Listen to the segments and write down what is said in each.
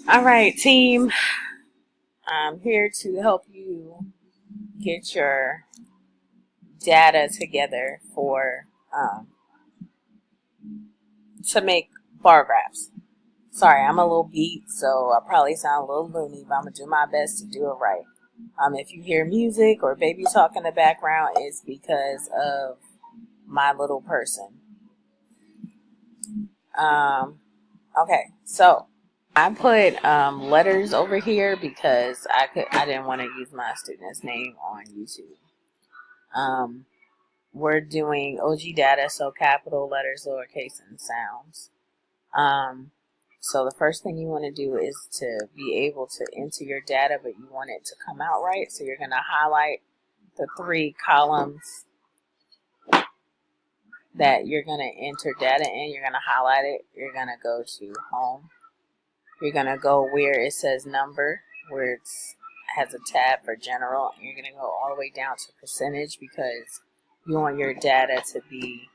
All right, team. I'm here to help you get your data together for to make bar graphs. Sorry, I'm a little beat, so I probably sound a little loony, but I'm gonna do my best to do it right. If you hear music or baby talk in the background, it's because of my little person. Okay, so I put letters over here because I didn't want to use my student's name on YouTube. We're doing OG data, so capital letters, lowercase, and sounds. So the first thing you want to do is to be able to enter your data, but you want it to come out right. So you're going to highlight the 3 columns that you're going to enter data in. You're going to highlight it. You're going to go to home. You're going to go where it says number, where it has a tab for general. And you're going to go all the way down to percentage because you want your data to be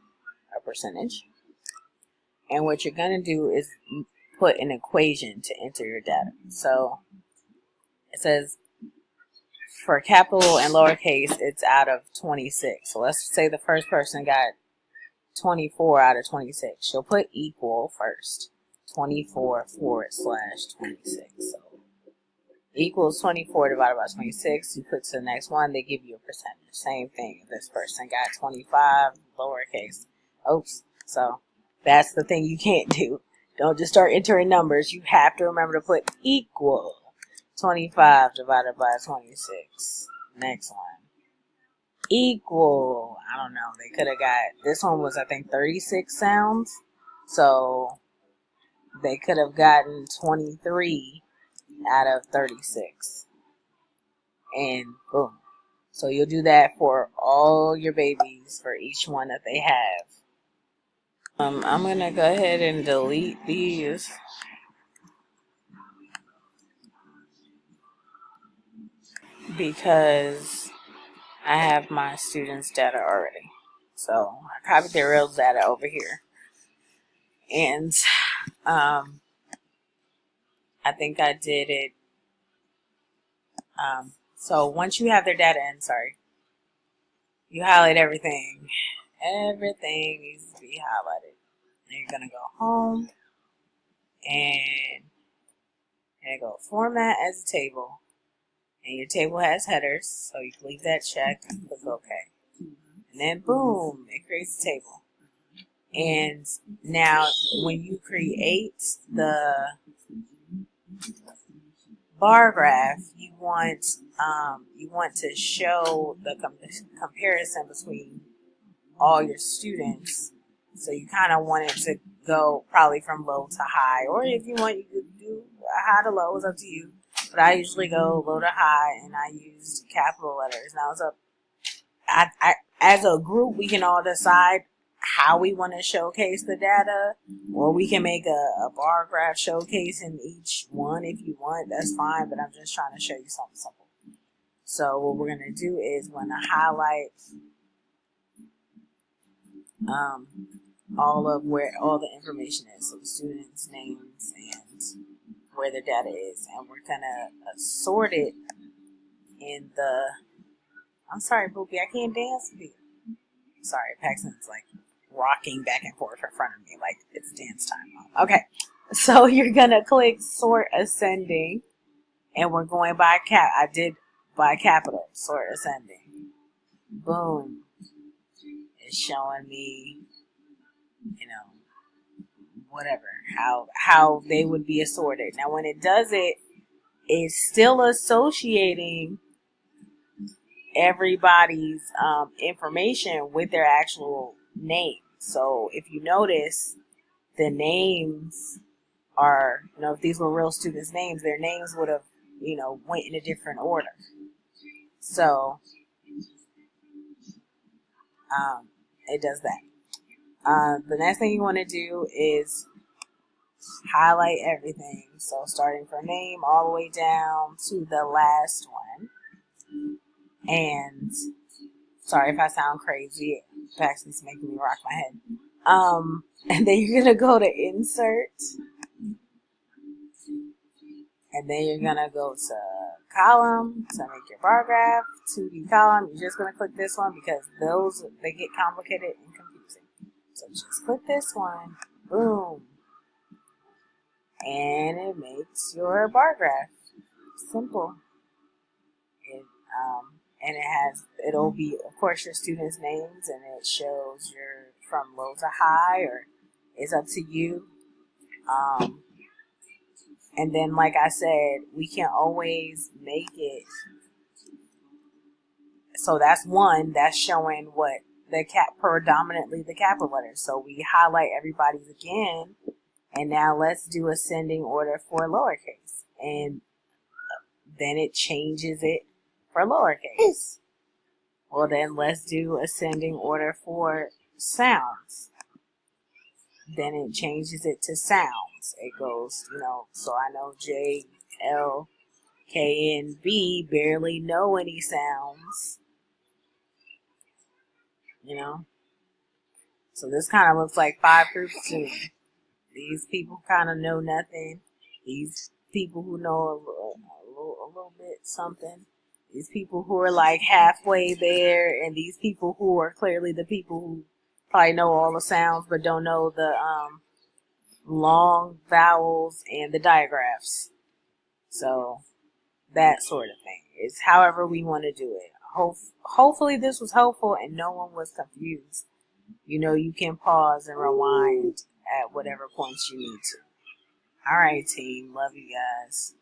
a percentage. And what you're going to do is put an equation to enter your data. So it says for capital and lowercase, it's out of 26. So let's say the first person got 24 out of 26. She'll put equal first. 24 / 26. So equals 24 divided by 26. You put to the next one, they give you a percentage. Same thing. If this person got 25, lowercase. Oops. So that's the thing you can't do. Don't just start entering numbers. You have to remember to put equal 25 divided by 26. Next one. Equal. I don't know. They could have got, this one was, I think, 36 sounds. So they could have gotten 23 out of 36. And boom. So you'll do that for all your babies for each one that they have. I'm going to go ahead and delete these. Because I have my students' data already. So I copied their real data over here. And I think I did it. So once you have their data in, you highlight everything. Everything needs to be highlighted. And you're going to go home and go format as a table. And your table has headers, so you can leave that checked and click OK. And then boom, it creates a table. And now when you create the bar graph, you want to show the comparison between all your students. So you kind of want it to go probably from low to high, or if you want, you could do high to low. It's up to you. But I usually go low to high, and I used capital letters. Now it's up. As a group, we can all decide how we want to showcase the data, or we can make a bar graph showcasing each one if you want. That's fine, but I'm just trying to show you something simple. So what we're going to do is we're going to highlight all of where all the information is. So the students' names and where their data is. And we're going to sort it in the... I'm sorry, Boopy, I can't dance with you. Sorry, Paxton's like rocking back and forth in front of me like it's dance time. Okay, so you're going to click sort ascending. And we're going by I did by capital, sort ascending. Boom. It's showing me, whatever, how they would be assorted. Now when it does it, it's still associating everybody's information with their actual name. So if you notice, the names are, if these were real students' names, their names would have, went in a different order. So it does that. The next thing you want to do is highlight everything. So starting from name all the way down to the last one. And sorry if I sound crazy. Paxton's making me rock my head. And then you're going to go to insert. And then you're going to go to column to make your bar graph, 2D column. You're just going to click this one because those, they get complicated and confusing. So just click this one, boom. And it makes your bar graph. Simple. And it has, it'll be, of course, your students' names, and it shows your from low to high, or it's up to you. And then, like I said, we can always make it. So that's one that's showing what the predominantly the capital letters. So we highlight everybody's again, and now let's do ascending order for lowercase, and then it changes it for lowercase. Well, then let's do ascending order for sounds. Then it changes it to sounds. It goes, so I know J, L, K, and B barely know any sounds. So this kind of looks like 5 groups to me. These people kind of know nothing. These people who know a little bit something. These people who are like halfway there, and these people who are clearly the people who probably know all the sounds but don't know the long vowels and the digraphs. So that sort of thing. It's however we want to do it. Hopefully this was helpful and no one was confused. You can pause and rewind at whatever points you need to. All right, team. Love you guys.